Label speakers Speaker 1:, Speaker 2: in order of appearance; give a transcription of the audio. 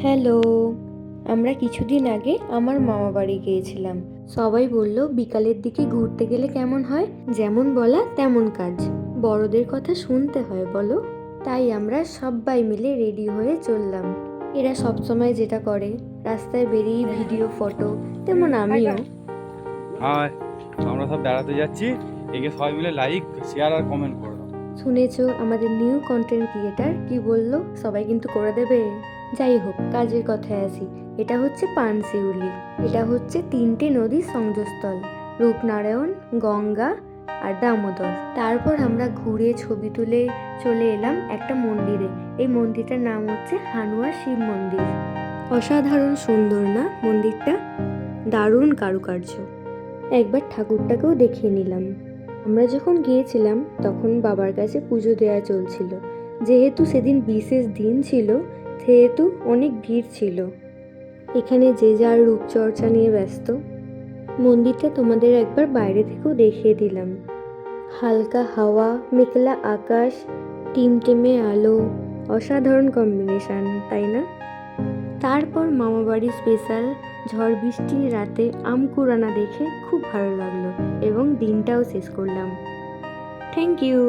Speaker 1: Hello. আমরা কিছুদিন আগে আমার মামা বাড়ি গিয়েছিলাম। সবাই বলল বিকালের দিকে ঘুরতে গেলে কেমন হয়, যেমন বলা তেমন কাজ। বড়দের কথা শুনতে হয় বলো। তাই আমরা সবাই মিলে রেডি হয়ে চললাম। এরা সবসময় যেটা করে, রাস্তায় বেরিয়ে ভিডিও ফটো, তেমন আমিও।
Speaker 2: হাই, আমরা সব বেড়াতে যাচ্ছি। একে সবাই মিলে লাইক, শেয়ার আর কমেন্ট করে দাও।
Speaker 1: শুনেছো আমাদের নিউ কন্টেন্ট ক্রিয়েটার কি বললো, সবাই কিন্তু করে দেবে। যাই হোক, কাজের কথায় আসি। এটা হচ্ছে পানশিউলি। এটা হচ্ছে 3টে নদীর সংযোগস্থল, রূপনারায়ণ, গঙ্গা আর দামোদর। তারপর আমরা ঘুরে ছবি তুলে চলে এলাম একটা মন্দিরে। এই মন্দিরটার নাম হচ্ছে হানুয়া শিব মন্দির। অসাধারণ সুন্দর না মন্দিরটা? দারুণ কারুকার্য। একবার ঠাকুরটাকেও দেখিয়ে নিলাম। আমরা যখন গিয়েছিলাম তখন বাবার কাছে পুজো দেওয়া চলছিল। যেহেতু সেদিন বিশেষ দিন ছিল, সেহেতু অনেক ভিড় ছিল। এখানে যে যার রূপচর্চা নিয়ে ব্যস্ত। মন্দিরটা তোমাদের একবার বাইরে থেকেও দেখিয়ে দিলাম। হালকা হাওয়া, মেঘলা আকাশ, টিমটিমে আলো, অসাধারণ কম্বিনেশন, তাই না? তারপর মামাবাড়ির স্পেশাল ঝড় বৃষ্টির রাতে আম কুড়ানা দেখে খুব ভালো লাগলো এবং দিনটাও শেষ করলাম। Thank you.